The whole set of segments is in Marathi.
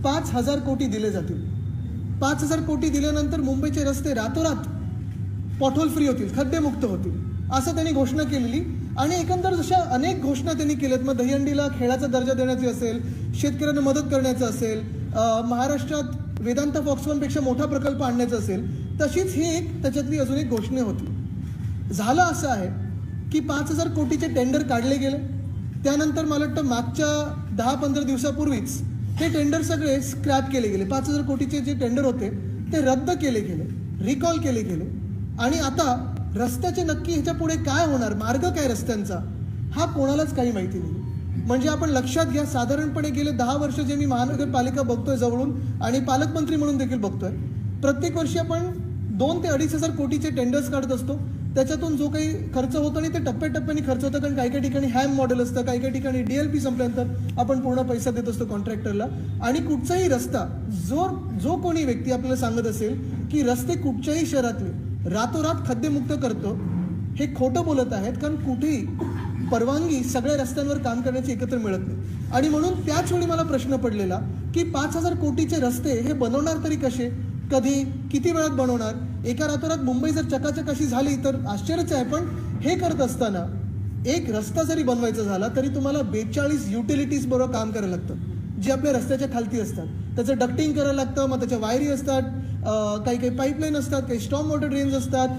5,000 कोटी दिले जातील. 5,000 कोटी दिल्यानंतर मुंबईचे रस्ते रातोरात पॉटहोल फ्री होतील, खड्डेमुक्त होतील, असं त्यांनी घोषणा केलेली. आणि एकंदर जशा अनेक घोषणा त्यांनी केल्यात, मग दहीहंडीला खेळाचा दर्जा देण्याची असेल, शेतकऱ्यांना मदत करण्याचं असेल, महाराष्ट्रात वेदांता फॉक्सकॉनपेक्षा मोठा प्रकल्प आणण्याचा असेल, तशीच ही एक त्याच्यातली अजून एक घोषणा होती. झालं असं आहे की 5,000 कोटीचे टेंडर काढले गेले. त्यानंतर मला वाटतं मागच्या 10-15 दिवसापूर्वीच हे टेंडर सगळे स्क्रॅप केले गेले. 5,000 कोटीचे जे टेंडर होते ते रद्द केले गेले, रिकॉल केले गेले. आणि आता रस्त्याचे नक्की ह्याच्या पुढे काय होणार, मार्ग काय रस्त्यांचा, हा कोणालाच काही माहिती नाही. म्हणजे आपण लक्षात घ्या, साधारणपणे गेले 10 वर्ष जे मी महानगरपालिका बघतोय जवळून आणि पालकमंत्री म्हणून देखील बघतोय, प्रत्येक वर्षी आपण 2,000 ते 2,500 कोटीचे टेंडर्स काढत असतो. त्याच्यातून जो काही खर्च होतो आणि ते टप्प्याटप्प्याने खर्च होतं, कारण काही काही ठिकाणी हॅम मॉडेल असतं, काही काही ठिकाणी DLP संपल्यानंतर आपण पूर्ण पैसा देत असतो कॉन्ट्रॅक्टरला. आणि कुठचाही रस्ता जो कोणी व्यक्ती आपल्याला सांगत असेल की रस्ते कुठच्याही शहरातले रातोरात खड्डेमुक्त करतो, हे खोटं बोलत आहेत. कारण कुठेही परवानगी सगळ्या रस्त्यांवर काम करण्याची एकत्र मिळत नाही. आणि म्हणून त्याच वेळी मला प्रश्न पडलेला की 5,000 कोटीचे रस्ते हे बनवणार तरी कसे, कधी, किती वेळात बनवणार. एका रातोरात मुंबई जर चकाचक अशी झाली तर आश्चर्यच आहे. पण हे करत असताना एक रस्ता जरी बनवायचा झाला तरी तुम्हाला 42 युटिलिटीज बरोबर काम करायला लागतं, जे आपल्या रस्त्याच्या खालती असतात. त्याचं डक्टिंग करायला लागतं, मग त्याच्या वायरी असतात, काही काही पाईपलाईन असतात, काही स्टॉर्म वॉटर ड्रेन्स असतात,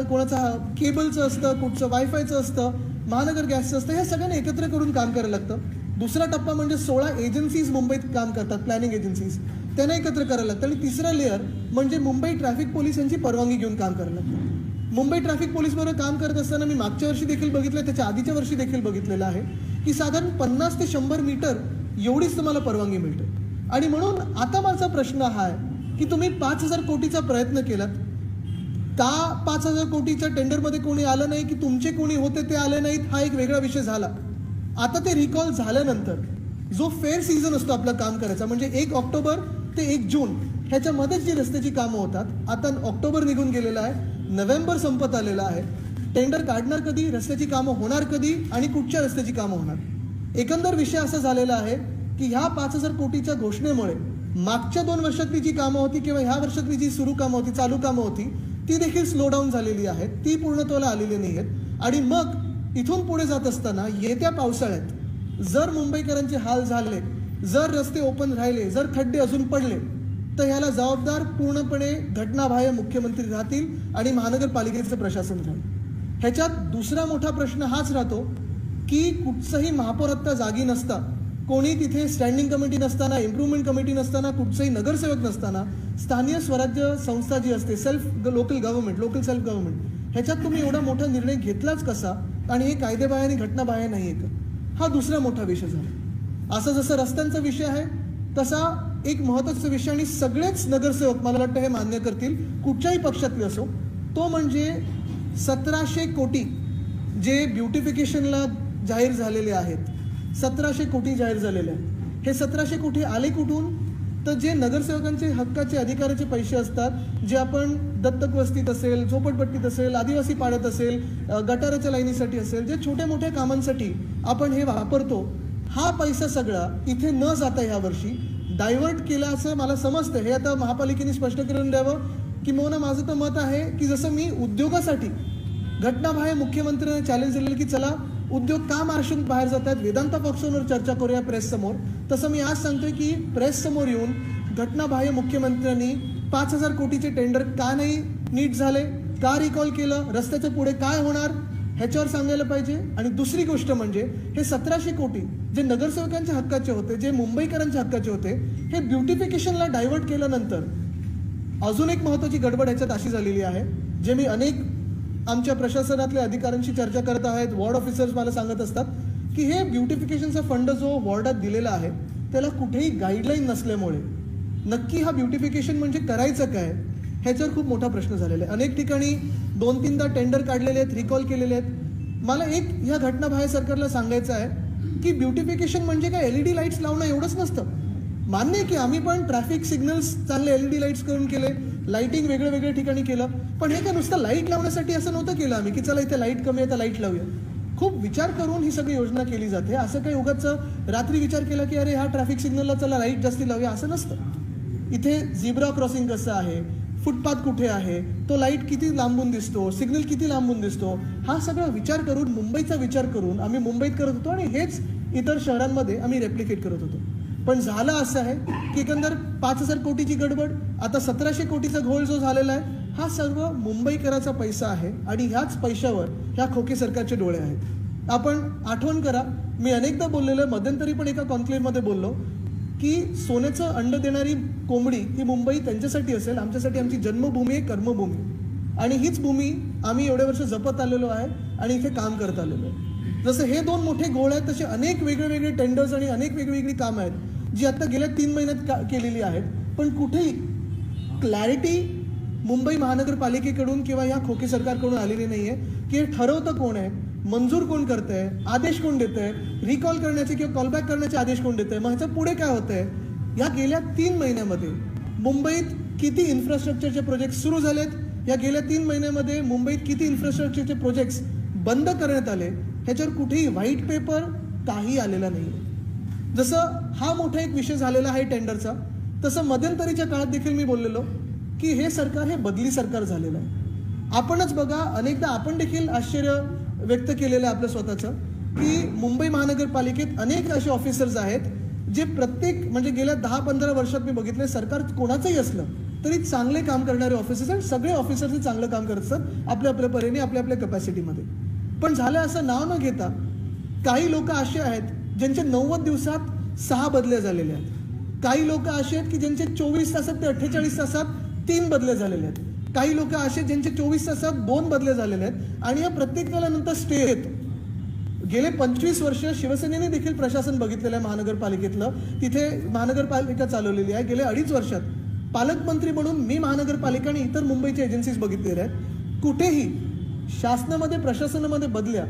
कोणाचा केबलचं असतं, कुठचं वायफायचं असतं, महानगर गॅसचं असतं. हे सगळ्यांना एकत्र करून काम करायला लागतं. दुसरा टप्पा म्हणजे 16 एजन्सीज मुंबईत काम करतात, प्लॅनिंग एजन्सीज, त्यांना एकत्र करायला लागतं. आणि तिसरा लेअर म्हणजे मुंबई ट्रॅफिक पोलीस यांची परवानगी घेऊन काम करायला लागतं. मुंबई ट्रॅफिक पोलीसबरोबर काम करत असताना मी मागच्या वर्षी देखील बघितलं, त्याच्या आधीच्या वर्षी देखील बघितलेलं आहे की साधारण 50 ते 100 मीटर एवढीच तुम्हाला परवानगी मिळते. आणि म्हणून आता माझा प्रश्न हा आहे की तुम्ही 5,000 कोटीचा प्रयत्न केलात, का 5,000 कोटीच्या टेंडरमध्ये कोणी आलं नाही, की तुमचे कोणी होते ते आले नाहीत, हा एक वेगळा विषय झाला. आता ते रिकॉल झाल्यानंतर जो फेअर सीझन असतो आपलं काम करायचा, म्हणजे 1 ऑक्टोबर ते 1 जून ह्याच्यामध्येच जी रस्त्याची कामं होतात, आता ऑक्टोबर निघून गेलेला आहे, नोव्हेंबर संपत आलेला आहे. टेंडर काढणार कधी, रस्त्याची कामं होणार कधी आणि कुठच्या रस्त्याची कामं होणार. एकंदर विषय असा झालेला आहे की ह्या 5,000 कोटीच्या घोषणेमुळे मागच्या 2 वर्षातली जी कामं होती किंवा ह्या वर्षातली जी सुरू कामं होती, चालू कामं होती, ती देखील स्लो डाऊन झालेली आहेत, ती पूर्णत्वाला आलेली नाही आहेत. आणि मग इथून पुढे जात असताना येत्या पावसाळ्यात जर मुंबईकरांचे हाल झाले, जर रस्ते ओपन राहिले, जर खड्डे अजून पडले, तर ह्याला जबाबदार पूर्णपणे घटनाबाह्य मुख्यमंत्री राहतील आणि महानगरपालिकेचं प्रशासन राहील. ह्याच्यात दुसरा मोठा प्रश्न हाच राहतो की कुठचंही महापौर आत्ता जागी नसता, कोणी तिथे स्टँडिंग कमिटी नसताना, इम्प्रूव्हमेंट कमिटी नसताना, कुठचंही नगरसेवक नसताना, स्थानीय स्वराज्य संस्था जी असते, लोकल सेल्फ गव्हर्नमेंट, ह्याच्यात तुम्ही एवढा मोठा निर्णय घेतलाच कसा, आणि हे कायदेबाह्य आणि घटनाबाह्य नाही आहे का, हा दुसरा मोठा विषय झाला. असं जसं रस्त्यांचा विषय आहे तसा एक महत्त्वाचा विषय, आणि सगळेच नगरसेवक मला वाटतं हे मान्य करतील, कुठच्याही पक्षातले असो, तो म्हणजे 1,700 कोटी जे ब्युटिफिकेशनला जाहीर झालेले आहेत. 1,700 कोटी जाहीर झालेले आहेत. हे 1,700 कोटी आले कुठून, तर जे नगरसेवकांचे हक्काचे अधिकाराचे पैसे असतात, जे आपण दत्तक वस्तीत असेल, झोपडपट्टीत असेल, आदिवासी पाड्यात असेल, गटाराच्या लाईनीसाठी असेल, जे छोट्या मोठ्या कामांसाठी आपण हे वापरतो, हा पैसा सगळा इथे न जाता ह्यावर्षी डायव्हर्ट केला असं मला समजतं. हे आता महापालिकेने स्पष्ट करून द्यावं. किंवा माझं तर मत आहे की जसं मी उद्योगासाठी घटनाबाह्य मुख्यमंत्र्यांना चॅलेंज दिलेलं की चला उद्योग का महाराष्ट्रातून बाहेर जात आहेत, वेदांता फॉक्सकॉनवर चर्चा करूया प्रेससमोर, तसं मी आज सांगतोय की प्रेससमोर येऊन घटनाबाह्य मुख्यमंत्र्यांनी 5,000 कोटीचे टेंडर का नाही नीट झाले, का रिकॉल केलं, रस्त्याच्या पुढे काय होणार, ह्याच्यावर सांगायला पाहिजे. आणि दुसरी गोष्ट म्हणजे हे 1,700 कोटी जे नगरसेवकांच्या हक्काचे होते, जे मुंबईकरांच्या हक्काचे होते, हे ब्युटिफिकेशनला डायव्हर्ट केल्यानंतर अजून एक महत्त्वाची गडबड ह्याच्यात अशी झालेली आहे, जे मी अनेक आमच्या प्रशासनातल्या अधिकाऱ्यांशी चर्चा करत आहेत, वॉर्ड ऑफिसर्स मला सांगत असतात की हे ब्युटिफिकेशनचा फंड जो वॉर्डात दिलेला आहे त्याला कुठेही गाईडलाईन नसल्यामुळे नक्की हा ब्युटिफिकेशन म्हणजे करायचं काय, ह्याच्यावर खूप मोठा प्रश्न झालेला आहे. अनेक ठिकाणी 2-3दा टेंडर काढलेले आहेत, रिकॉल केलेले आहेत. मला एक ह्या घटनाबाह्य सरकारला सांगायचं आहे की ब्युटिफिकेशन म्हणजे काय LED लाईट्स लावणं एवढंच नसतं. मान्य आहे की आम्ही पण ट्रॅफिक सिग्नल्स चांगले LED लाईट्स करून केले, लाईटिंग वेगळ्या ठिकाणी केलं, पण हे काय नुसतं लाईट लावण्यासाठी असं नव्हतं केलं आम्ही की चला इथे लाईट कमी आहे तर लाईट लावूया. खूप विचार करून ही सगळी योजना केली जाते. असं काही उगाच रात्री विचार केला की अरे ह्या ट्रॅफिक सिग्नलला चला लाईट जास्ती लावूया असं नसतं. इथे झिब्रा क्रॉसिंग कसं आहे, फुटपाथ कुठे आहे, तो लाईट किती लांबून दिसतो, सिग्नल किती लांबून दिसतो, हा सगळा विचार करून, मुंबईचा विचार करून आम्ही मुंबईत करत होतो आणि हेच इतर शहरांमध्ये आम्ही रेप्लिकेट करत होतो. पण झालं असं आहे की एकंदर 5,000 कोटीची गडबड, आता 1,700 कोटीचा घोळ जो झालेला आहे, हा सर्व मुंबईकराचा पैसा आहे आणि ह्याच पैशावर ह्या खोके सरकारचे डोळे आहेत. आपण आठवण करा, मी अनेकदा बोललेलं, मध्यंतरी पण एका कॉन्क्लेव्हमध्ये बोललो की सोन्याचं अंड देणारी कोंबडी ही मुंबई त्यांच्यासाठी असेल, आमच्यासाठी आमची जन्मभूमी आहे, कर्मभूमी, आणि हीच भूमी आम्ही एवढे वर्ष जपत आलेलो आहे आणि इथे काम करत आलेलो आहे. जसं हे 2 मोठे गोळ आहेत, तसे अनेक वेगवेगळे टेंडर्स आणि अनेक वेगवेगळी कामं आहेत जी आता गेल्या 3 महिन्यात केलेली आहेत. पण कुठेही क्लॅरिटी मुंबई महानगरपालिकेकडून किंवा या खोके सरकारकडून आलेली नाही आहे की हे ठरवतं कोण आहे, मंजूर कोण करतंय, आदेश कोण देतंय, रिकॉल करण्याचे किंवा कॉलबॅक करण्याचे आदेश कोण देतंय, मग ह्याच्या पुढे काय होतंय. या गेल्या 3 महिन्यामध्ये मुंबईत किती इन्फ्रास्ट्रक्चरचे प्रोजेक्ट सुरू झालेत, या गेल्या 3 महिन्यामध्ये मुंबईत किती इन्फ्रास्ट्रक्चरचे प्रोजेक्ट्स बंद करण्यात आले, ह्याच्यावर कुठेही व्हाईट पेपर काही आलेला नाही. जसं हा मोठा एक विषय झालेला आहे टेंडरचा, तसं मध्यंतरीच्या काळात देखील मी बोललेलो की हे सरकार हे बदली सरकार झालेलं आहे. आपणच बघा, अनेकदा आपण देखील आश्चर्य व्यक्त केलेलं आहे आपलं स्वतःचं की मुंबई महानगरपालिकेत अनेक असे ऑफिसर्स आहेत जे प्रत्येक म्हणजे गेल्या 10-15 वर्षात मी बघितले, सरकार कोणाचंही असलं तरी चांगले काम करणारे ऑफिसर्स आणि सगळे ऑफिसर्स हे चांगलं काम करत असतात आपल्या आपल्या परीने, आपल्या आपल्या कपॅसिटीमध्ये. पण झालं असं नाव न घेता काही लोक असे आहेत ज्यांचे 90 दिवसात 6 बदल्या झालेल्या आहेत, काही लोक असे आहेत की ज्यांचे 24 तासात ते 48 तासात 3 बदल्या झालेल्या आहेत, काही लोक असे ज्यांचे 24 तासात 2 बदले झालेले आहेत आणि या प्रत्येकाला नंतर स्टे येतो. गेले 25 वर्ष शिवसेनेने देखील प्रशासन बघितलेलं आहे महानगरपालिकेतलं, तिथे महानगरपालिका चालवलेली आहे. गेले 2.5 वर्षात पालकमंत्री म्हणून मी महानगरपालिका आणि इतर मुंबईच्या एजन्सीज बघितलेल्या आहेत. कुठेही शासनामध्ये प्रशासनामध्ये बदल्या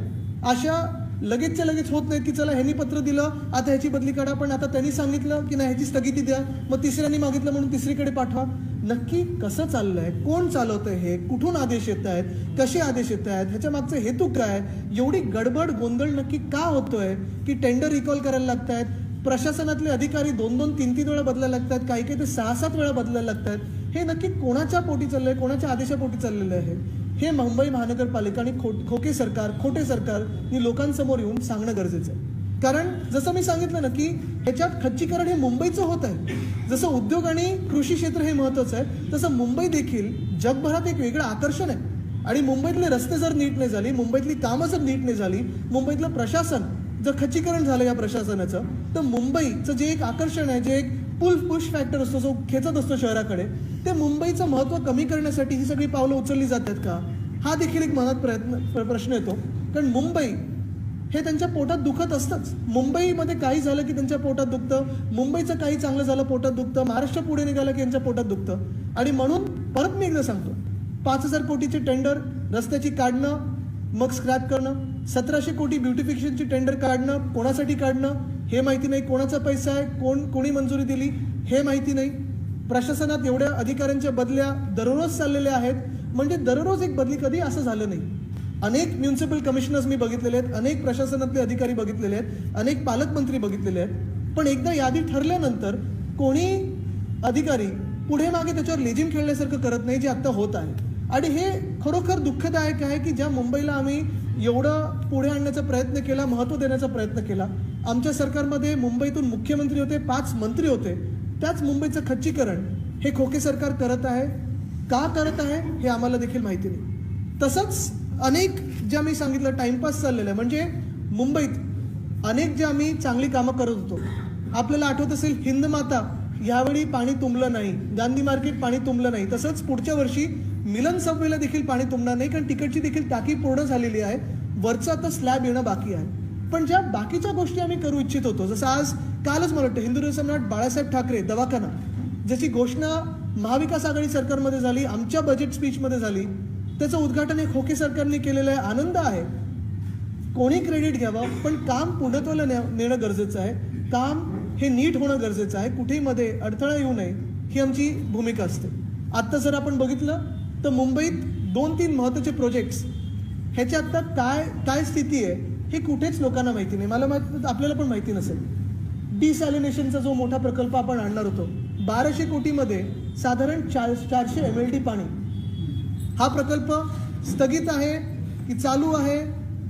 अशा लगेचच्या लगेच होत नाहीत की चला ह्यांनी पत्र दिलं आता ह्याची बदली काढा, पण आता त्यांनी सांगितलं की नाही ह्याची स्थगिती द्या, मग तिसऱ्यांनी मागितलं म्हणून तिसरीकडे पाठवा. नक्की कसं चाललंय, कोण चालवतंय हे, कुठून आदेश येत आहेत, कसे आदेश येत आहेत, ह्याच्या मागचा हेतू काय, एवढी गडबड गोंधळ नक्की का होतोय की टेंडर रिकॉल करायला लागत आहेत, प्रशासनातले अधिकारी 2-2, 3-3 वेळा बदलायला लागतात, काही काही ते 6-7 वेळा बदलायला लागतात. हे नक्की कोणाच्या पोटी चाललंय, कोणाच्या आदेशापोटी चाललेलं आहे, हे मुंबई महानगरपालिका आणि खोके सरकार, खोटे सरकार ही लोकांसमोर येऊन सांगणं गरजेचं आहे. कारण जसं मी सांगितलं ना की ह्याच्यात खच्चीकरण हे मुंबईचं होत आहे. जसं उद्योग आणि कृषी क्षेत्र हे महत्त्वाचं आहे, तसं मुंबई देखील जगभरात एक वेगळं आकर्षण आहे. आणि मुंबईतले रस्ते जर नीट नाही झाली, मुंबईतली कामं जर नीट नाही झाली, मुंबईतलं प्रशासन जर खच्चीकरण झालं या प्रशासनाचं, तर मुंबईचं जे एक आकर्षण आहे, जे एक पुश फॅक्टर असतो, जो खेचत असतो शहराकडे, ते मुंबईचं महत्त्व कमी करण्यासाठी ही सगळी पावलं उचलली जातात का, हा देखील एक मनात प्रश्न येतो. कारण मुंबई हे त्यांच्या पोटात दुखत असतंच. मुंबईमध्ये काही झालं की त्यांच्या पोटात दुखतं, मुंबईचं काही चांगलं झालं पोटात दुखतं, महाराष्ट्र पुढे निघालं की यांच्या पोटात दुखतं. आणि म्हणून परत मी एकदा सांगतो, 5,000 कोटीचे टेंडर रस्त्याची काढणं, मग स्क्रॅप करणं, 1,700 कोटी ब्युटिफिकेशनची टेंडर काढणं, कोणासाठी काढणं हे माहिती नाही, कोणाचा पैसा आहे, कोणी मंजुरी दिली हे माहिती नाही. प्रशासनात एवढ्या अधिकाऱ्यांच्या बदल्या दररोज चाललेल्या आहेत, म्हणजे दररोज एक बदली, कधी असं झालं नाही. अनेक म्युन्सिपल कमिशनर्स मी बघितलेले आहेत, अनेक प्रशासनातले अधिकारी बघितलेले आहेत, अनेक पालकमंत्री बघितलेले आहेत. पण एकदा यादी ठरल्यानंतर कोणी अधिकारी पुढे मागे त्याच्यावर लेजिम खेळल्यासारखं करत नाही, जे आत्ता होत आहे. आणि हे खरोखर दुःखदायक आहे की ज्या मुंबईला आम्ही एवढं पुढे आणण्याचा प्रयत्न केला, महत्त्व देण्याचा प्रयत्न केला, आमच्या सरकारमध्ये मुंबईतून मुख्यमंत्री होते, 5 मंत्री होते, त्याच मुंबईचं खच्चीकरण हे खोके सरकार करत आहे. का करत आहे हे आम्हाला देखील माहिती नाही. तसंच अनेक ज्या मी सांगितलं टाइमपास चाललेलं आहे, म्हणजे मुंबईत अनेक ज्या आम्ही चांगली कामं करत होतो. आपल्याला आठवत असेल हिंदमाता, यावेळी पाणी तुंबलं नाही, गांधी मार्केट पाणी तुंबलं नाही. तसंच पुढच्या वर्षी मिलन सबवेला देखील पाणी तुंबणार नाही, कारण तिकडची देखील टाकी पूर्ण झालेली आहे, वरचं आता स्लॅब येणं बाकी आहे. पण ज्या बाकीच्या गोष्टी आम्ही करू इच्छित होतो, जसं आज कालच मला वाटतं हिंदू सम्राट बाळासाहेब ठाकरे दवाखाना, ज्याची घोषणा महाविकास आघाडी सरकारमध्ये झाली, आमच्या बजेट स्पीचमध्ये झाली, त्याचं उद्घाटन हे खोके सरकारने केलेलं आहे. आनंद आहे, कोणी क्रेडिट घ्यावं, पण काम पूर्णत्वाला नेणं गरजेचं आहे, काम हे नीट होणं गरजेचं आहे, कुठेही मध्ये अडथळा येऊ नये ही आमची भूमिका असते. आत्ता जर आपण बघितलं तर मुंबईत 2-3 महत्त्वाचे प्रोजेक्ट्स ह्याची आत्ता काय स्थिती आहे हे कुठेच लोकांना माहिती नाही. मला आपल्याला पण माहिती नसेल. डिसॅलिनेशनचा जो मोठा प्रकल्प आपण आणणार होतो 1200 कोटीमध्ये साधारण 400 MLD पाणी. हा प्रकल्प स्थगित आहे की चालू आहे,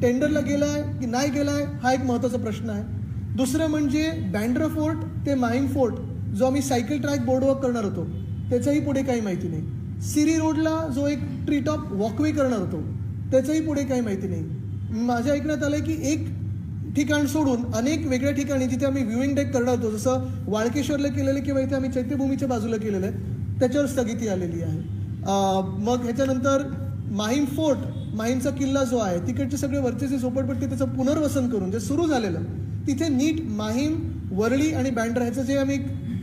टेंडरला गेलाय की नाही गेलाय, हा एक महत्त्वाचा प्रश्न आहे. दुसरं म्हणजे बँड्रा फोर्ट ते माहीम फोर्ट जो आम्ही सायकल ट्रॅक बोर्डवॉक करणार होतो त्याच्याही पुढे काही माहिती नाही. सिरी रोडला जो एक ट्री टॉप वॉकवे करणार होतो त्याच्याही पुढे काही माहिती नाही. माझ्या ऐकण्यात आलं की एक ठिकाण सोडून अनेक वेगळ्या ठिकाणी जिथे आम्ही व्ह्यूइंग डेक करणार होतो, जसं वाळकेश्वरला केलेलं किंवा इथे आम्ही चैत्यभूमीच्या बाजूला केलेलं आहे, त्याच्यावर स्थगिती आलेली आहे. मग ह्याच्यानंतर माहीम फोर्ट, माहीमचा किल्ला जो आहे तिकडचे सगळे वरचे झोपडपट्टी त्याचं पुनर्वसन करून जे सुरू झालेलं तिथे नीट माहीम, वरळी आणि बँड्रा ह्याचं जे आम्ही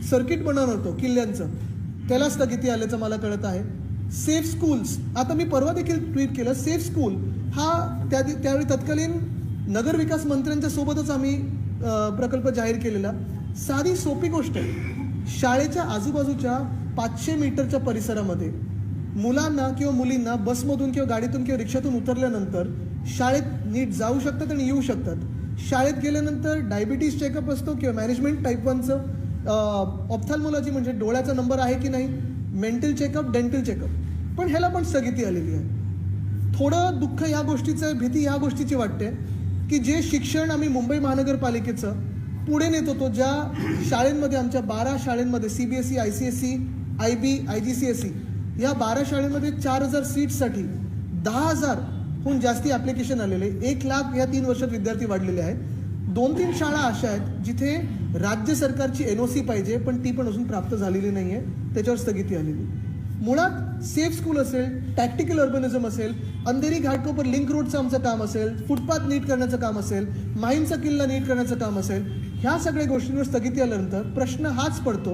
सर्किट बनवणार होतो किल्ल्यांचं त्याला स्थगिती आल्याचं मला कळत आहे. सेफ स्कूल्स, आता मी परवा देखील ट्विट केलं, सेफ स्कूल हा त्यावेळी तत्कालीन नगरविकास मंत्र्यांच्या सोबतच आम्ही प्रकल्प जाहीर केलेला. साधी सोपी गोष्ट आहे, शाळेच्या आजूबाजूच्या 500 मीटरच्या परिसरामध्ये मुलांना किंवा मुलींना बसमधून किंवा गाडीतून किंवा रिक्षातून उतरल्यानंतर शाळेत नीट जाऊ शकतात आणि येऊ शकतात. शाळेत गेल्यानंतर डायबिटीज चेकअप असतो किंवा मॅनेजमेंट टाईप 1चं, ऑप्थॅल्मॉलॉजी म्हणजे डोळ्याचा नंबर आहे की नाही, मेंटल चेकअप, डेंटल चेकअप, पण ह्याला पण स्थगिती आलेली आहे. थोडं दुःख या गोष्टीचं, भीती या गोष्टीची वाटते की जे शिक्षण आम्ही मुंबई महानगरपालिकेचं पुढे नेत होतो, ज्या शाळेंमध्ये आमच्या 12 शाळेंमध्ये CBSE, ICSE, IB, IGCSE या 12 शाळेमध्ये 4000 सीट्ससाठी 10,000हून जास्ती ॲप्लिकेशन आलेले, 1,00,000 या 3 वर्षात विद्यार्थी वाढलेले आहेत. 2-3 शाळा अशा आहेत जिथे राज्य सरकारची NOC पाहिजे पण ती पण अजून प्राप्त झालेली नाही आहे, त्याच्यावर स्थगिती आलेली. मुळात सेफ स्कूल असेल, टॅक्टिकल अर्बनिझम असेल, अंधेरी घाटकोपर लिंक रोडचं आमचं काम असेल, फुटपाथ नीट करण्याचं काम असेल, माहीमचा किल्ला नीट करण्याचं काम असेल, ह्या सगळ्या गोष्टींवर स्थगिती आल्यानंतर प्रश्न हाच पडतो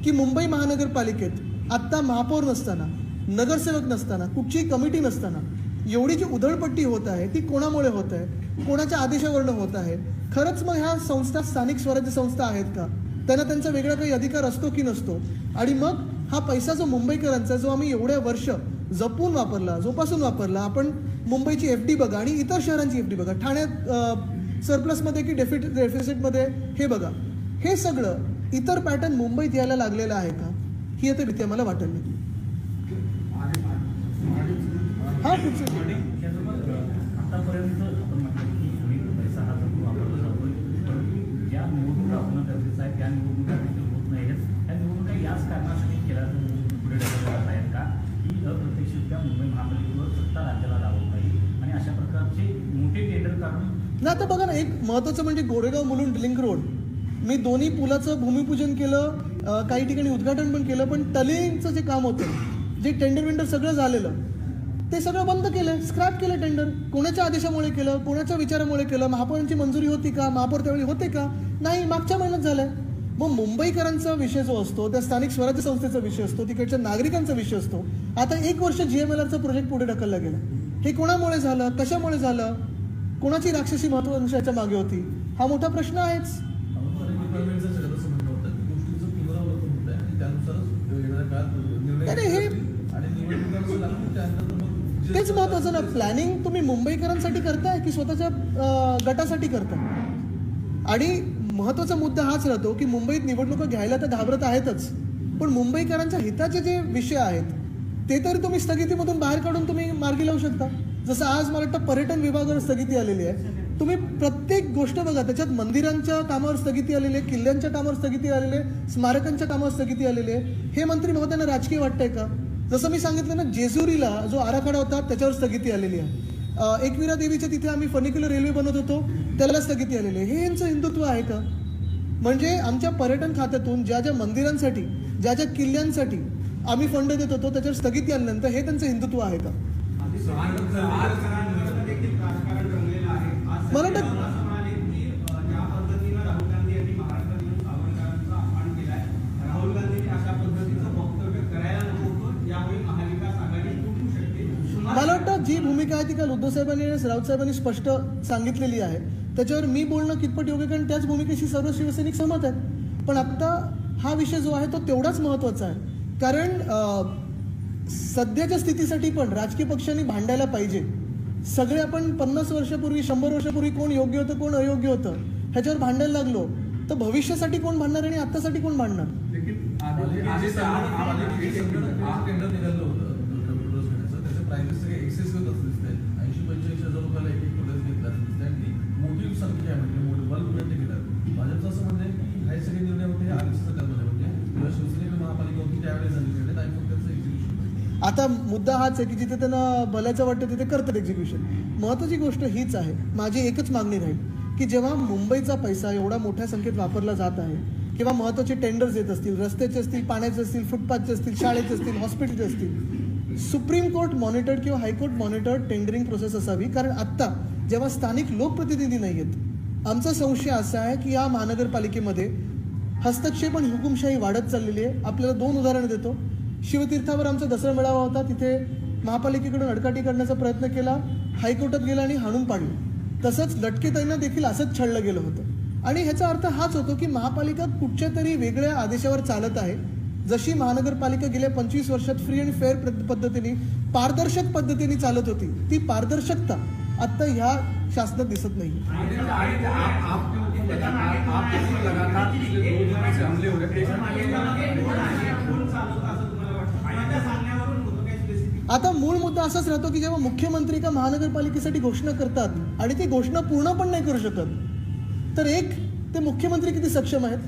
की मुंबई महानगरपालिकेत आत्ता महापौर नसताना, नगरसेवक नसताना, कुठचीही कमिटी नसताना एवढी जी उधळपट्टी होत आहे ती कोणामुळे होत आहे, कोणाच्या आदेशावरनं होत आहे. खरंच मग ह्या संस्था स्थानिक स्वराज्य संस्था आहेत का, त्यांना त्यांचा वेगळा काही अधिकार असतो की नसतो, आणि मग हा पैसा जो मुंबईकरांचा जो आम्ही एवढ्या वर्ष जपून वापरला, जोपासून वापरला, आपण मुंबईची FD बघा आणि इतर शहरांची FD बघा, ठाण्यात सरप्लसमध्ये की डेफिसिटमध्ये हे बघा, हे सगळं इतर पॅटर्न मुंबईत यायला लागलेलं आहे का, ही आता भीती आम्हाला वाटत नाही. हा आतापर्यंत आपण म्हटलं की पैसा हा तर वापरला जातोय, पण ज्या निवडणुका होणं गरजेचं आहे त्या निवडणुका देखील होत नाही आहेत. त्या निवडणुका याच कारणासाठी केल्या पुढे ढकलल्या जात आहेत का की अप्रत्यक्षरित्या मुंबई महापालिकेवर सत्ता राज्याला राबवता येईल आणि अशा प्रकारचे मोठे टेंडर काढून ना. आता बघा ना, एक महत्त्वाचं म्हणजे गोरेगाव मुलुंड लिंक रोड, मी दोन्ही पुलाचं भूमिपूजन केलं, काही ठिकाणी उद्घाटन पण केलं, पण टनेलिंगचं जे काम होतं, जे टेंडर सगळं झालेलं ते सगळं बंद केलं, स्क्रॅप केलं टेंडर. कोणाच्या आदेशामुळे केलं, कोणाच्या विचारामुळे केलं, महापौरांची मंजुरी होती का, महापौर त्यावेळी होते का, नाही, मागच्या महिन्यात झालंय. मग मुंबईकरांचा विषय जो असतो, त्या स्थानिक स्वराज्य संस्थेचा विषय असतो, तिकडच्या नागरिकांचा विषय असतो. आता 1 वर्ष GMLRचा प्रोजेक्ट पुढे ढकलला गेला. हे कोणामुळे झालं, कशामुळे झालं, कोणाची राक्षसी महत्त्वांशाच्या मागे होती, हा मोठा प्रश्न आहेच. हे तेच महत्वाचं ना, प्लॅनिंग तुम्ही मुंबईकरांसाठी करताय की स्वतःच्या गटासाठी करताय. आणि महत्त्वाचा मुद्दा हाच राहतो की मुंबईत निवडणुका घ्यायला तर घाबरत आहेतच, पण मुंबईकरांच्या हिताचे जे विषय आहेत ते तरी तुम्ही स्थगितीमधून बाहेर काढून तुम्ही मार्गी लावू शकता. जसं आज मला वाटतं पर्यटन विभागावर स्थगिती आलेली आहे. तुम्ही प्रत्येक गोष्ट बघा, त्याच्यात मंदिरांच्या कामावर स्थगिती आलेली आहे, किल्ल्यांच्या कामावर स्थगिती आलेली आहे, स्मारकांच्या कामावर स्थगिती आलेली आहे. हे मंत्री महोदयांना राजकीय वाटतंय का? जसं मी सांगितलं ना, जेजुरीला जो आराखडा होता त्याच्यावर स्थगिती आलेली आहे. एकविरा देवीच्या तिथे आम्ही फनिक्युलर रेल्वे बनवत होतो त्याला स्थगिती आलेली आहे. हे यांचं हिंदुत्व आहे का? म्हणजे आमच्या पर्यटन खात्यातून ज्या ज्या मंदिरांसाठी, ज्या ज्या किल्ल्यांसाठी आम्ही फंड देत होतो त्याच्यावर स्थगिती आल्यानंतर हे त्यांचं हिंदुत्व आहे का? मला वाटतं मला वाटतं जी भूमिका आहे ती काल उद्धव साहेबांनी आणि राऊत साहेबांनी स्पष्ट सांगितलेली आहे, त्याच्यावर मी बोलणं कितपत योग्य, कारण त्याच भूमिकेशी सर्व शिवसैनिक सहमत आहेत. पण आत्ता हा विषय जो आहे तो तेवढाच महत्त्वाचा आहे, कारण सध्याच्या स्थितीसाठी पण राजकीय पक्षांनी भांडायला पाहिजे. सगळे आपण 50 वर्षापूर्वी 100 वर्षापूर्वी कोण योग्य होतं कोण अयोग्य होतं ह्याच्यावर भांडायला लागलो तर भविष्यासाठी कोण भांडणार आणि आत्तासाठी कोण भांडणार? टेंडर निघालं होतं कम्प्युटर्स घेण्याचं, त्याचे प्राइसेस सगळे एक्सेसिव्ह असं दिसतंय. 80-85,000 रुपयाला एक प्रोडक्ट घेतला असं दिसतंय. आणि मोटिव्ह सारखी काय म्हणजे बल्ब ब्रँड घेतात. भाजपचं असं म्हणणं आहे की हे सगळे निर्णय होते हे आधीच सरकारमध्ये होते किंवा शिवसेनेकडे महापालिका होती त्यावेळेस झालेले आहेत आणि फक्त त्याचं एक्झिक्युशन. आता मुद्दा हाच आहे की जिथे त्यांना भल्याचं वाटतं तिथे करतात एक्झिक्युशन. महत्त्वाची गोष्ट हीच आहे, माझी एकच मागणी राहील की जेव्हा मुंबईचा पैसा एवढा मोठ्या संख्येत वापरला जात आहे किंवा महत्त्वाचे टेंडर्स येत असतील, रस्त्याचे असतील, पाण्याचे असतील, फुटपाथचे असतील, शाळेचे असतील, हॉस्पिटलचे असतील, सुप्रीम कोर्ट मॉनिटर्ड किंवा हायकोर्ट मॉनिटर्ड टेंडरिंग प्रोसेस असावी. कारण आत्ता जेव्हा स्थानिक लोकप्रतिनिधी नाही आहेत, आमचा संशय असा आहे की या महानगरपालिकेमध्ये हस्तक्षेप आणि हुकुमशाही वाढत चाललेली आहे. आपल्याला 2 उदाहरणं देतो. शिवतीर्थावर आमचा दसरा मेळावा होता, तिथे महापालिकेकडून अडकाटी करण्याचा प्रयत्न केला, हायकोर्टात गेला आणि हाणून पाडलं. तसंच लटकेताईंना देखील असंच छळलं गेलं होतं. आणि ह्याचा अर्थ हाच होतो की महापालिका कुठच्या तरी वेगळ्या आदेशावर चालत आहे. जशी महानगरपालिका गेल्या 25 वर्षात फ्री अँड फेअर पद्धतीने पारदर्शक पद्धतीने चालत होती, ती पारदर्शकता आत्ता ह्या शासनात दिसत नाही. आता मूळ मुद्दा असाच राहतो की जेव्हा मुख्यमंत्री का महानगरपालिकेसाठी घोषणा करतात आणि ती घोषणा पूर्ण पण नाही करू शकत, तर एक ते मुख्यमंत्री किती सक्षम आहेत,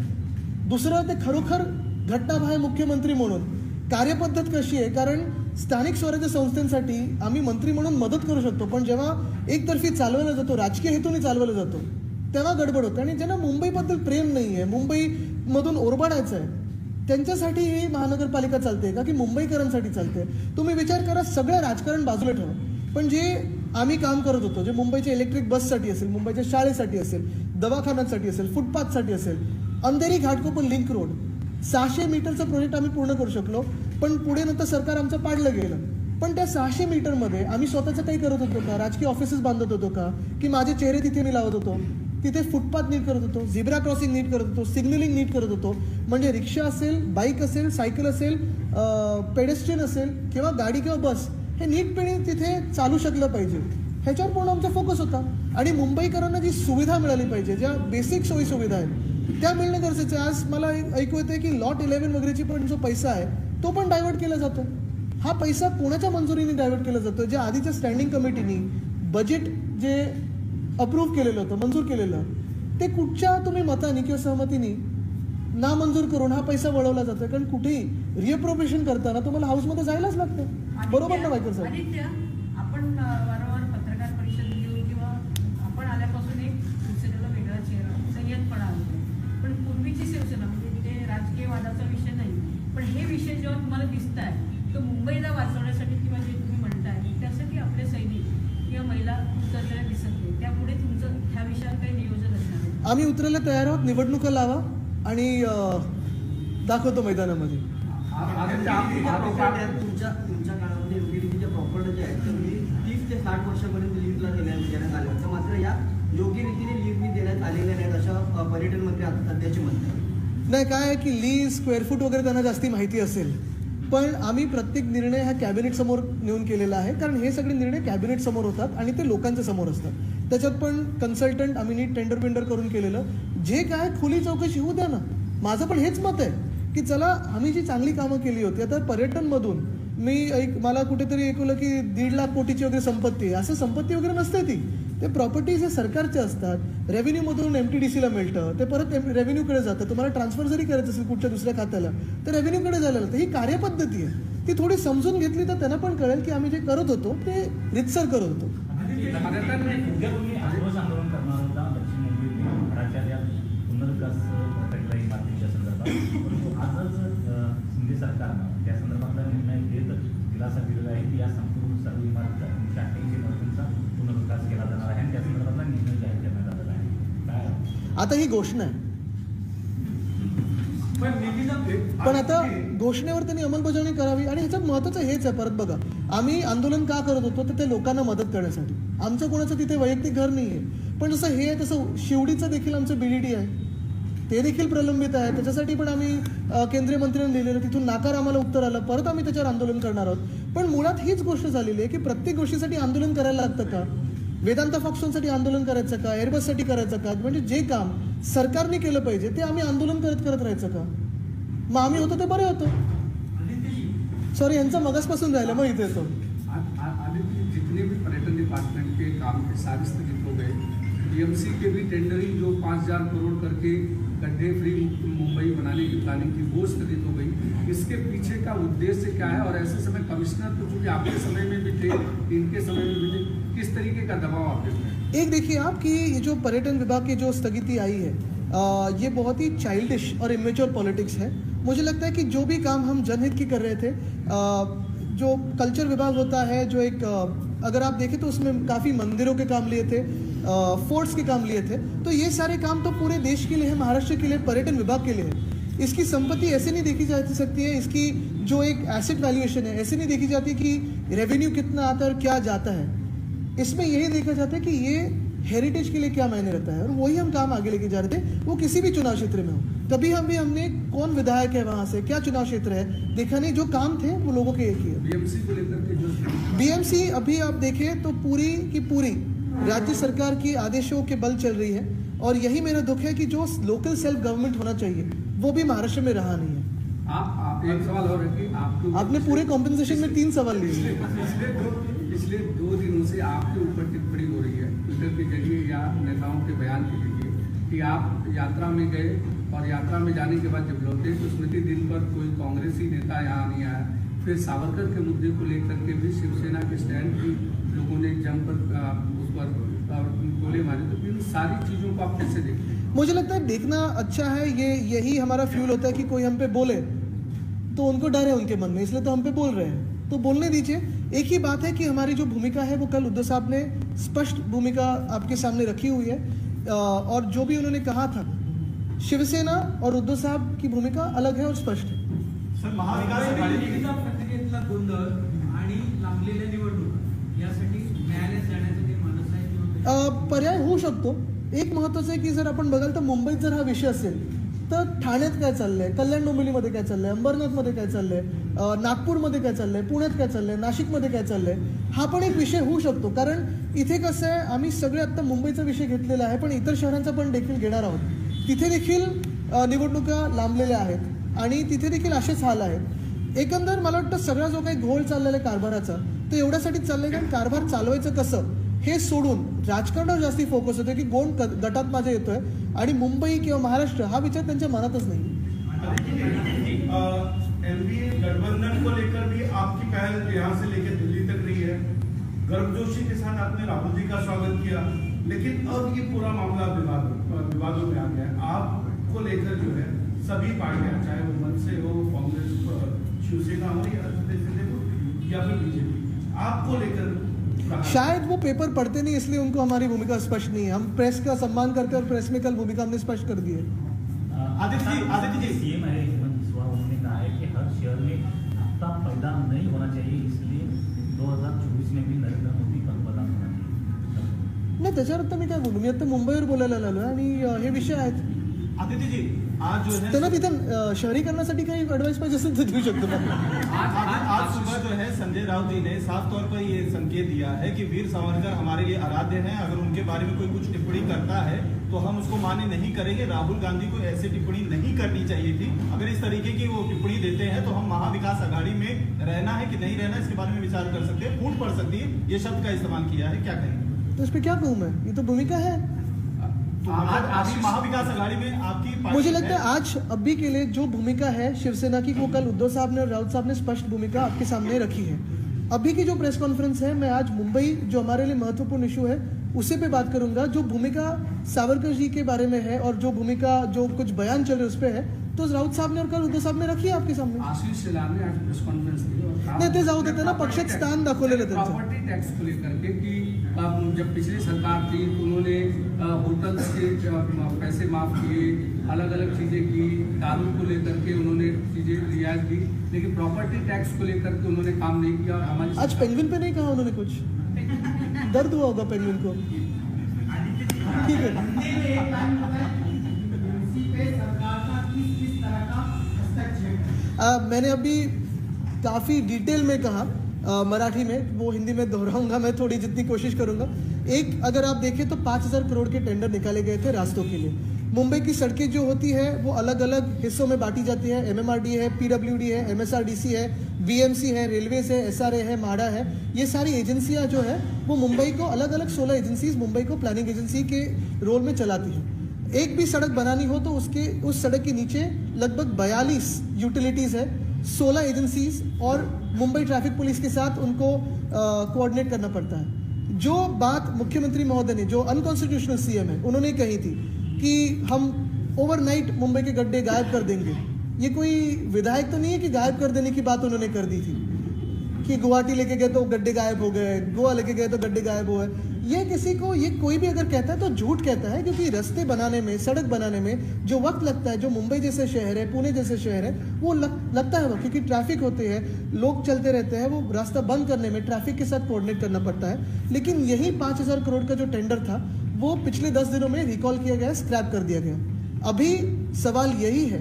दुसरं ते खरोखर घटनाबाह्य मुख्यमंत्री म्हणून कार्यपद्धत कशी आहे. कारण स्थानिक स्वराज्य संस्थांसाठी आम्ही मंत्री म्हणून मदत करू शकतो, पण जेव्हा एकतर्फी चालवला जातो, राजकीय हेतूने चालवला जातो, तेव्हा गडबड होते. आणि ज्यांना मुंबईबद्दल प्रेम नाही आहे, मुंबईमधून ओरबाडायचं आहे, त्यांच्यासाठी ही महानगरपालिका चालते का की मुंबईकरांसाठी चालते? तुम्ही विचार करा, सगळं राजकारण बाजूला ठेवा, पण जे आम्ही काम करत होतो, जे मुंबईच्या इलेक्ट्रिक बससाठी असेल, मुंबईच्या शाळेसाठी असेल, दवाखान्यांसाठी असेल, फुटपाथसाठी असेल, अंधेरी घाटकोपर लिंक रोड 600 मीटरचा प्रोजेक्ट आम्ही पूर्ण करू शकलो, पण पुढे नंतर सरकार आमचं पाडलं गेलं. पण त्या 600 मीटरमध्ये आम्ही स्वतःचं काही करत होतो का? राजकीय ऑफिसेस बांधत होतो का? की माझे चेहरे तिथे मी लावत होतो? तिथे फुटपाथ नीट करत होतो, झिब्रा क्रॉसिंग नीट करत होतो, सिग्नलिंग नीट करत होतो. म्हणजे रिक्षा असेल, बाईक असेल, सायकल असेल, पेडेस्ट्रियन असेल किंवा गाडी किंवा बस, हे नीटपणे तिथे चालू शकलं पाहिजे, ह्याच्यावर पूर्ण आमचा फोकस होता. आणि मुंबईकरांना जी सुविधा मिळाली पाहिजे, ज्या बेसिक सोयी सुविधा आहेत त्या मिळणं गरजेचं आहे. आज मला ऐकू येते की लॉट 11 वगैरेची पण जो पैसा आहे तो पण डायव्हर्ट केला जातो. हा पैसा कोणाच्या मंजुरीने डायव्हर्ट केला जातो? जे आधीच्या स्टँडिंग कमिटीनी बजेट जे अप्रूव्ह केलेलं होतं, मंजूर केलेलं, ते कुठच्या तुम्ही मताने किंवा सहमतीने नामंजूर करून हा पैसा वळवला जातो. कारण कुठेही रिअप्रोप्रिएशन करताना तुम्हाला हाऊसमध्ये जायलाच लागतं, बरोबर ना वायकर साहेब? आदित्य, आपण वारंवार पत्रकार परिषद घेऊन किंवा आपण आल्यापासून एक शिवसेनेला वेगळा चेहरा संयतपणा आणतो. पण पूर्वीची शिवसेना म्हणजे तिथे राजकीय वादाचा विषय नाही, पण हे विषय जेव्हा तुम्हाला दिसत आहे तो मुंबईला वाचवण्यासाठी किंवा जे तुम्ही म्हणताय त्यासाठी आपले सैनिक किंवा महिला उतरलेल्या दिसत नाही. त्यापुढे तुमचं ह्या विषयावर काही नियोजन असणार आहे? आम्ही उतरायला तयार आहोत. निवडणुका लावा आणि दाखवतो मैदानामध्ये. तुमच्या काळामध्ये योग्य प्रॉपर्टी जे आहेत तर 30 ते 60 वर्षापर्यंत लीजला देण्यात आले होतं, मात्र या योग्य रीतीने लीज देण्यात आलेल्या नाहीत अशा पर्यटन मंत्री आता सध्याचे म्हणतात. नाही, काय आहे की लीज, स्क्वेअर फूट वगैरे त्यांना जास्ती माहिती असेल, पण आम्ही प्रत्येक निर्णय हा कॅबिनेट समोर नेऊन केलेला आहे. कारण हे सगळे निर्णय कॅबिनेट समोर होतात आणि ते लोकांच्या समोर असतात. त्याच्यात पण कन्सल्टंट आम्ही नीट टेंडर करून केलेलं, जे काय खुली चौकशी होऊ द्या ना. माझं पण हेच मत आहे की चला, आम्ही जी चांगली कामं केली होती, आता पर्यटनमधून मला कुठेतरी ऐकलं की 1.5 लाख कोटीची वगैरे संपत्ती आहे. असं संपत्ती वगैरे नसते ती. ते प्रॉपर्टीज हे सरकारचे असतात, रेव्हेन्यूमधून MTDCला मिळतं, ते परत रेव्हेन्यूकडे जातं. तुम्हाला ट्रान्सफर जरी करायचं असेल कुठच्या दुसऱ्या खात्याला तर रेव्हेन्यूकडे जायला लागतं. ही कार्यपद्धती आहे, ती थोडी समजून घेतली तर त्यांना पण कळेल की आम्ही जे करत होतो ते रितसर करत होतो. उद्या तुम्ही आक्रोश आंदोलन करणार होता दक्षिण मुंबईतील घराच्या या पुनर्विकास प्रकल्पाच्या इमारतीच्या संदर्भात, परंतु आजच शिंदे सरकारनं त्या संदर्भातला निर्णय घेत दिलासा दिलेला आहे की या संपूर्ण सर्व इमारतीचा 388 इमारतींचा पुनर्विकास केला जाणार आहे आणि त्या संदर्भातला निर्णय जाहीर करण्यात आलेला आहे. काय आता ही घोषणा आहे, पण आता घोषणेवर त्यांनी अंमलबजावणी करावी. आणि ह्याच्यात महत्त्वाचं हेच आहे, परत बघा, आम्ही आंदोलन का करत होतो तर ते लोकांना मदत करण्यासाठी. आमचं कोणाचं तिथे वैयक्तिक घर नाही आहे, पण जसं हे आहे तसं शिवडीचं देखील आमचं BDD आहे. ते देखील प्रलंबित आहे. त्याच्यासाठी पण आम्ही केंद्रीय मंत्र्यांना लिहिलेलं, तिथून नाकार आम्हाला उत्तर आलं, परत आम्ही त्याच्यावर आंदोलन करणार आहोत. पण मुळात हीच गोष्ट झालेली आहे की प्रत्येक गोष्टीसाठी आंदोलन करायला लागतं का? वेदांता फॉक्सोनसाठी आंदोलन करायचं का? एअरबससाठी करायचं का? म्हणजे जे काम सरकारने केलं पाहिजे ते आम्ही आंदोलन करत राहायचं का? मग आम्ही होतो ते बरे होतो. सॉरी, यांचा मगासपासून राहिलं, मग इथे येतो. जितने भी पर्यटन डिपार्टमेंट के काम थे सारे स्थगित हो गए. बीएमसी के भी टेंडरिंग जो 5,000 करोड़ करके गड्ढे फ्री मुंबई बनाने की प्लानिंग थी वो स्थगित हो गई. इसके पीछे का उद्देश्य क्या है? और ऐसे समय कमिश्नर तो चूंकि आपके समय में भी थे, इनके समय में भी थे, किस तरीके का दबाव आप देते हैं? एक देखिए आप कि ये जो पर्यटन विभाग की जो स्थगिति आई है, ये बहुत ही चाइल्डिश और इमेच्योर पॉलिटिक्स है. मुझे लगता है कि जो भी काम हम जनहित की कर रहे थे, जो कल्चर विभाग होता है, जो एक अगर आप देखें तो उसमें काफ़ी मंदिरों के काम लिए थे, फोर्ट्स के काम लिए थे, तो ये सारे काम तो पूरे देश के लिए है, महाराष्ट्र के लिए, पर्यटन विभाग के लिए है. इसकी संपत्ति ऐसे नहीं देखी जा सकती है, इसकी जो एक एसेट वैल्यूएशन है ऐसे नहीं देखी जाती कि रेवेन्यू कितना आता है और क्या जाता है. इसमें यही देखा जाता है कि ये हेरिटेज के लिए क्या मायने रहता है, और वही हम काम आगे लेके जा रहे थे. वो किसी भी चुनाव क्षेत्र में हो, कभी हमने कौन विधायक है वहाँ से, क्या चुनाव क्षेत्र है, देखा नहीं. जो काम थे वो लोगों के एक ही है. बीएमसी को लेकर के जो बीएमसी अभी आप देखें तो पूरी की पूरी राज्य सरकार की आदेशों के बल चल रही है, और यही मेरा दुख है कि जो लोकल सेल्फ गवर्नमेंट होना चाहिए वो भी महाराष्ट्र में रहा नहीं है. आप एक सवाल और है कि आपने पूरे कॉम्पेंसेशन में 3 सवाल लिए. पिछले 2 दिनों से आपके ऊपर टिप्पणी हो रही है ट्विटर के जरिए या नेताओं के बयान के जरिए कि आप यात्रा में गए और यात्रा में जाने के बाद जब लौटे तो स्मृति दिन पर कोई कांग्रेसी नेता यहाँ नहीं आया. फिर सावरकर के मुद्दे को लेकर के भी शिवसेना के स्टैंड की लोगों ने जमकर उस पर गोले मारे. तो इन सारी चीज़ों को आप कैसे देखते हैं? मुझे लगता है देखना अच्छा है. यही हमारा फ्यूल होता है कि कोई हम पे बोले तो उनको डर है उनके मन में, इसलिए तो हम पे बोल रहे हैं, तो बोलने दीजिए. एक ही बात है कि हमारी जो भूमिका है वो कल उद्धव साहब ने स्पष्ट भूमिका आपके सामने रखी हुई है, और जो भी उन्होंने कहा था, शिवसेना और उद्धव साहब की भूमिका अलग है और स्पष्ट है. सर, महाविकास आघाडीचा प्रक्रियेतला गोंधळ आणि लांबलेल्या निवडणूक यासाठी न्यायालयात जाण्याचं ते मानस आहे किंवा पर्याय होऊ शकतो. एक महत्त्वाचं आहे की जर आपण बघाल तर मुंबईत जर हा विषय असेल तर ठाण्यात काय चाललंय, कल्याण डोंबिवलीमध्ये काय चाललंय, अंबरनाथमध्ये काय चाललंय, नागपूरमध्ये काय चाललंय, पुण्यात काय चाललंय, नाशिकमध्ये काय चाललंय, हा पण एक विषय होऊ शकतो. कारण इथे कसं आहे, आम्ही सगळे आत्ता मुंबईचा विषय घेतलेला आहे, पण इतर शहरांचा पण देखील घेणार आहोत. तिथे देखील निवडणुका लांबलेल्या आहेत आणि तिथे देखील असेच हाल आहेत. एकंदर मला वाटतं सगळा जो काही घोळ चाललेला आहे कारभाराचा, तो एवढ्यासाठीच चाललाय कारण कारभार चालवायचं कसं हे सोडून राजकारणावर जास्ती फोकस होतो की कोण गटात माझ्या येतोय, आणि मुंबई किंवा महाराष्ट्र हा विचार त्यांच्या मनातच नाही. एनडीए गठबंधन को लेकर भी आपकी पहल यहाँ से लेकर दिल्ली तक रही है. गर्मजोशी के साथ आपने राहुल जी का स्वागत किया, लेकिन अब ये पूरा मामला विवादों में आ गया है. आपको लेकर जो है सभी पार्टियां, चाहे वो मनसे हो, कांग्रेस, शिवसेना हो या फिर बीजेपी, आपको लेकर शायद वो पेपर पढ़ते नहीं इसलिए उनको हमारी भूमिका स्पष्ट नहीं है. हम प्रेस का सम्मान करते हैं और प्रेस में कल भूमिका हमने स्पष्ट कर दी है. आदित्य जी सीएम है हेमंत बिस्वा, उन्होंने कहा है कि हर शहर में हफ्ता पैदा नहीं होना चाहिए, इसलिए 2024 में भी नरेंद्र मोदी पंतप्रधान होना चाहिए. नाही, त्याच्यावर तर मी काय बोलू, मी आता मुंबईवर बोलायला लागलो आणि हे विषय आहेत. आदित्य जी, आज जो है त्यांना तिथं शहरीकरणासाठी काही ॲडवाइस पाहिजे असेल तर देऊ शकतो. आज सुबह जो है संजय राउत जी ने साफ तौर पर ये संकेत दिया है कि वीर सावरकर हमारे लिए आराध्य हैं. अगर उनके बारे में कोई कुछ टिप्पणी करता है तो हम उसको मान्य नहीं करेंगे. राहुल गांधी को ऐसी टिप्पणी नहीं करनी चाहिए थी. अगर इस तरीके की वो टिप्पणी देते हैं तो हम महाविकास आघाड़ी में रहना है कि नहीं रहना, इसके बारे में विचार कर सकते हैं. फूट पड़ सकती है, ये शब्द का इस्तेमाल किया है, क्या कहेंगे? तो इस पर क्या कहूँ मैं, ये तो भूमिका है. आज महाविकास आघाड़ी में आपकी मुझे लगता है आज अभी के लिए जो भूमिका है शिवसेना की, वो कल उद्धव साहब ने और राउत साहब ने स्पष्ट भूमिका आपके सामने रखी है. अभी की जो प्रेस कॉन्फ्रेंस है, मैं आज मुंबई जो हमारे लिए महत्वपूर्ण इशू है उसी पे बात करूंगा. जो भूमिका सावरकर जी के बारे में है और जो भूमिका जो कुछ बयान चल रहे उस पर है, तो राउत साहब ने और कल उद्धव साहब ने रखी है आपके सामने. आशीष शेलार ने आज प्रेस कॉन्फ्रेंस दी और नाही, ते जाऊ देते ना, पक्षात स्थान दाखवलेलं त्यांचं. प्रॉपर्टी टैक्स को लेकर के कि जब पिछली सरकार थी तो उन्होंने होटल्स के पैसे माफ किए, अलग अलग चीजें की, दारू को लेकर के उन्होंने चीजें रियायत दी, लेकिन प्रॉपर्टी टैक्स को लेकर के उन्होंने काम नहीं किया. और हमारी आज पेंगुइन पे नहीं कहा उन्होंने कुछ, दर्द हुआ होगा पेंगुइन को. ठीक है. पे सरकार का किस तरह का हस्तक्षेप है? मैंने अभी काफ़ी डिटेल में कहा मराठी में, वो हिंदी में दोहराऊंगा मैं थोड़ी जितनी कोशिश करूंगा। एक अगर आप देखें तो 5,000 करोड़ के टेंडर निकाले गए थे रास्तों के लिए। मुंबई की सड़कें जो होती है वो अलग अलग हिस्सों में बांटी जाती है। MMRD है, PWD है, MSRDC है, VMC है, रेलवेज है, SRA है, माडा है। ये सारी एजेंसियां जो है वो मुंबई को अलग अलग 16 एजेंसीज मुंबई को प्लानिंग एजेंसी के रोल में चलाती हैं। एक भी सड़क बनानी हो तो उस सड़क के नीचे लगभग 42 यूटिलिटीज़ है, 16 एजेंसीज और मुंबई ट्रैफिक पुलिस के साथ उनको कोऑर्डिनेट करना पड़ता है। जो बात मुख्यमंत्री महोदय ने, जो अनकॉन्स्टिट्यूशनल CM है, उन्होंने कही थी कि हम ओवरनाइट मुंबई के गड्ढे गायब कर देंगे। ये कोई विधायक तो नहीं है कि गायब कर देने की बात उन्होंने कर दी थी कि गुवाहाटी लेके गए तो गड्ढे गायब हो गए, गोवा लेके गए तो गड्ढे गायब हो गए। ये कोई भी अगर कहता है तो झूठ कहता है, क्योंकि रास्ते बनाने में, सड़क बनाने में जो वक्त लगता है, जो मुंबई जैसे शहर है, पुणे जैसे शहर है, वो लगता है वक्त, क्योंकि ट्रैफिक होते हैं, लोग चलते रहते हैं, वो रास्ता बंद करने में ट्रैफिक के साथ कोऑर्डिनेट करना पड़ता है। लेकिन यही 5,000 करोड़ का जो टेंडर था वो पिछले 10 दिनों में रिकॉल किया गया, स्क्रैप कर दिया गया। अभी सवाल यही है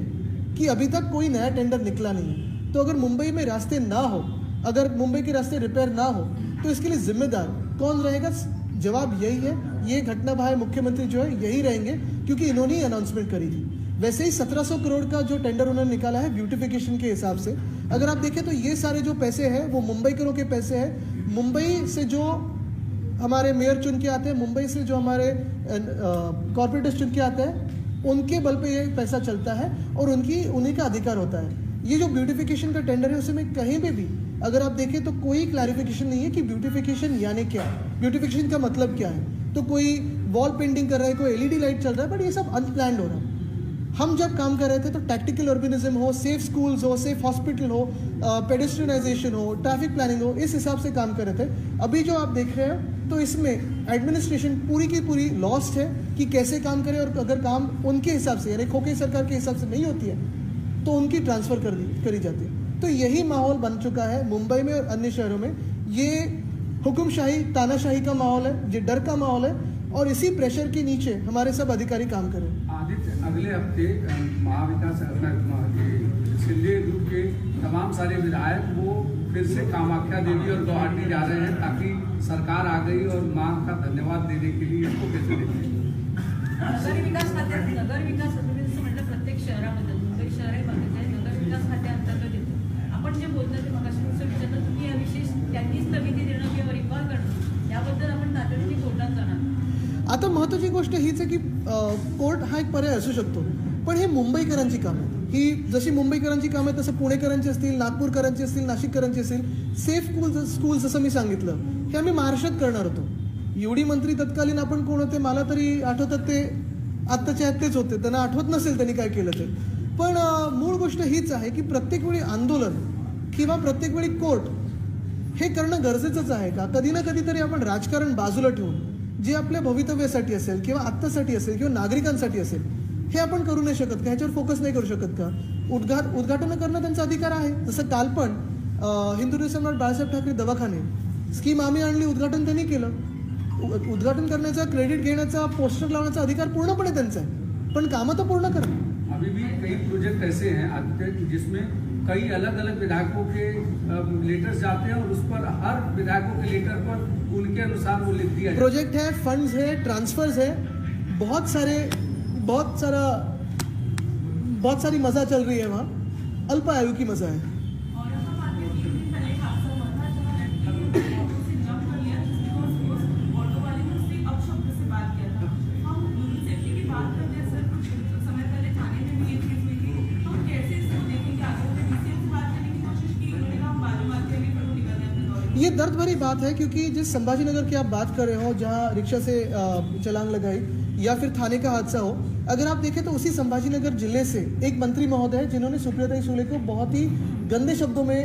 कि अभी तक कोई नया टेंडर निकला नहीं है। तो अगर मुंबई में रास्ते ना हो, अगर मुंबई के रास्ते रिपेयर ना हो, तो इसके लिए जिम्मेदार कौन रहेगा? जवाब यही है, ये घटना भाई मुख्यमंत्री जो है यही रहेंगे, क्योंकि इन्होंने ही अनाउंसमेंट करी थी। वैसे ही 1700 करोड़ का जो टेंडर उन्होंने निकाला है ब्यूटिफिकेशन के हिसाब से, अगर आप देखें तो ये सारे जो पैसे हैं वो मुंबईकरों के पैसे हैं। मुंबई से जो हमारे मेयर चुन के आते हैं, मुंबई से जो हमारे कॉर्पोरेटर्स चुन के आते हैं, उनके बल पे ये पैसा चलता है और उन्हीं का अधिकार होता है। ये जो ब्यूटिफिकेशन का टेंडर है उसमें कहीं पे भी अगर आप देखें तो कोई क्लैरिफिकेशन नहीं है कि ब्यूटिफिकेशन यानी क्या है, ब्यूटिफिकेशन का मतलब क्या है। तो कोई वॉल पेंटिंग कर रहा है, कोई LED लाइट चल रहा है, बट ये सब अनप्लान्ड हो रहा है। हम जब काम कर रहे थे तो टैक्टिकल अर्बनिज्म हो, सेफ स्कूल्स हो, सेफ हॉस्पिटल हो, पेडेस्ट्रियनाइजेशन हो, ट्रैफिक प्लानिंग हो, इस हिसाब से काम कर रहे थे। अभी जो आप देख रहे हैं तो इसमें एडमिनिस्ट्रेशन पूरी की पूरी लॉस्ट है कि कैसे काम करें, और अगर काम उनके हिसाब से यानी खोखे सरकार के हिसाब से नहीं होती है तो उनकी ट्रांसफ़र करी जाती है। तो यही माहौल बन चुका है मुंबई में और अन्य शहरों में। ये हुक्मशाही, तानाशाही का माहौल है, ये डर का माहौल है, और इसी प्रेशर के नीचे हमारे सब अधिकारी काम करें। आदित्य, अगले हफ्ते महाविकास सिंधे ग्रुप के तमाम सारे विधायक वो फिर से कामाख्या देवी और गुवाहाटी जा रहे हैं, ताकि सरकार आ गई और माँ का धन्यवाद देने के लिए। इसको कैसे देखते हैं? नगर विकास जसं म्हटलं प्रत्येक शहराबद्दल, मुंबई शहर हे बघायचं आहे, नगर विकास खात्याअंतर्गत येतो। आपण जे बोलतो ते मगाशी विचारलं तुम्ही या विशेष त्यांनी स्थगिती देणं किंवा रिकॉल करणं, याबद्दल आपण तातडीने कोर्टात जाणार। आता महत्त्वाची गोष्ट हीच आहे की कोर्ट हा एक पर्याय असू शकतो, पण हे मुंबईकरांची कामं आहेत। ही जशी मुंबईकरांची कामं आहेत तसं पुणेकरांची असतील, नागपूरकरांची असतील, नाशिककरांची असतील। सेफ स्कूल्स जसं मी सांगितलं हे आम्ही महाराष्ट्रात करणार होतो। एवढी मंत्री तत्कालीन आपण कोण होते मला तरी आठवतात, ते आत्ताचे आत्तेच होते, त्यांना आठवत नसेल त्यांनी काय केलं ते। पण मूळ गोष्ट हीच आहे की प्रत्येक वेळी आंदोलन किंवा प्रत्येक वेळी कोर्ट हे करणं गरजेचंच आहे का? कधी ना कधीतरी आपण राजकारण बाजूला ठेवून जे आपल्या भवितव्यासाठी असेल किंवा आत्तासाठी असेल किंवा नागरिकांसाठी असेल हे आपण करू नाही शकत का? ह्याच्यावर फोकस नाही करू शकत का? उद्घाटन करणं त्यांचा अधिकार आहे। जसं काल पण हिंदू सम्राट बाळासाहेब ठाकरे दवाखाने स्कीम आम्ही आणली, उद्घाटन त्यांनी केलं। उद्घाटन करण्याचा, क्रेडिट घेण्याचा, पोस्टर लावण्याचा अधिकार पूर्णपणे त्यांचा आहे, पण कामं तो पूर्ण करणं। अभी भी कई प्रोजेक्ट ऐसे हैं आदित्य जिसमें कई अलग अलग विधायकों के लेटर्स जाते हैं और उस पर हर विधायकों के लेटर पर उनके अनुसार वो लिख दिया। प्रोजेक्ट है, फंड्स है, ट्रांसफर्स है, बहुत सारी मजा चल रही है वहाँ, अल्प आयु की मजा है। ये दर्द भरी बात है, क्योंकि जिस संभाजीनगर की आप बात कर रहे हो, जहाँ रिक्शा से चलान लगाई या फिर थाने का हादसा हो, अगर आप देखें तो उसी संभाजीनगर जिले से एक मंत्री महोदय है जिन्होंने सुप्रिया सुले को बहुत ही गंदे शब्दों में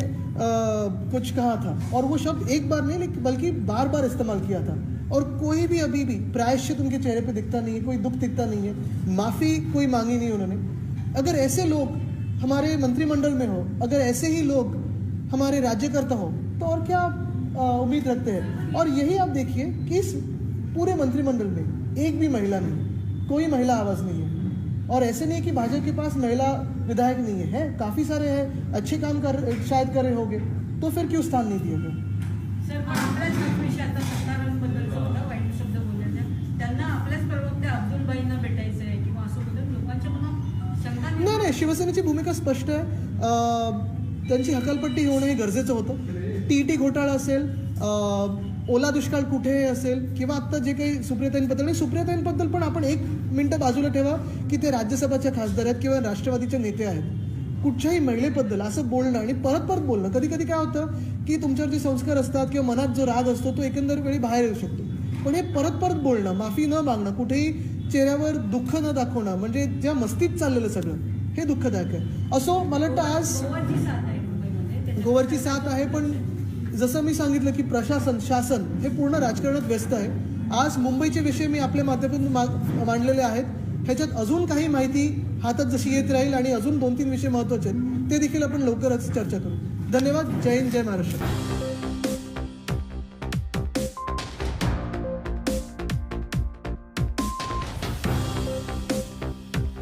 कुछ कहा था, और वो शब्द एक बार नहीं बल्कि बार बार इस्तेमाल किया था, और कोई भी अभी भी प्रायश्चित उनके चेहरे पे दिखता नहीं है, कोई दुख दिखता नहीं है, माफ़ी कोई मांगी नहीं उन्होंने। अगर ऐसे लोग हमारे मंत्रिमंडल में हो, अगर ऐसे ही लोग हमारे राज्यकर्ता हो, तो और क्या उम्मीद रखते हैं? और यही आप देखिए कि इस पूरे मंत्रिमंडल में एक भी महिला नहीं, कोई महिला आवाज़ नहीं है। और ऐसे नहीं कि भाजपा के पास महिला विधायक नहीं है, काफ़ी सारे हैं, अच्छे काम शायद कर रहे होंगे, तो फिर क्यों स्थान नहीं दिया गया? सर, पण आपल्याच विषय आता सत्तारांबद्दलचा होता, वाईट शब्द बोलण्याचा, त्यांना आपल्याच प्रवक्त्या अब्दुलबाईंना भेटायचं आहे किंवा असं बोलून लोकांच्या मनात शंका नाही नाही, शिवसेनेची भूमिका स्पष्ट आहे. त्यांची हकालपट्टी होणं हे गरजेचं होतं. TET घोटाळा असेल, ओला दुष्काळ कुठेही असेल, किंवा आत्ता जे काही सुप्रियाताईंबद्दल, आणि सुप्रियाताईंबद्दल पण आपण 1 मिनिटं बाजूला ठेवा की ते राज्यसभाच्या खासदार आहेत किंवा राष्ट्रवादीचे नेते आहेत. कुठच्याही महिलेबद्दल असं बोलणं आणि परत परत बोलणं, कधी कधी काय होतं की तुमच्यावर जे संस्कार असतात किंवा मनात जो राग असतो तो एकंदर वेळी बाहेर येऊ शकतो. पण हे परत परत बोलणं, माफी न मागणं, कुठेही चेहऱ्यावर दुःख न दाखवणं, म्हणजे ज्या मस्तीत चाललेलं सगळं हे दुःखदायक आहे. असो, मला वाटतं आज गोवाची साथ आहे मुंबईमध्ये, गोवरची साथ आहे, पण जसं मी सांगितलं की प्रशासन, शासन हे पूर्ण राजकारणात व्यस्त आहे. आज मुंबईचे विषय मी आपल्या माध्यमातून मांडलेले आहेत. ह्याच्यात अजून काही माहिती हातात जशी येत राहील आणि अजून 2-3 विषय महत्त्वाचे आहेत ते देखील आपण लवकरच चर्चा करू. धन्यवाद. जय हिंद, जय महाराष्ट्र.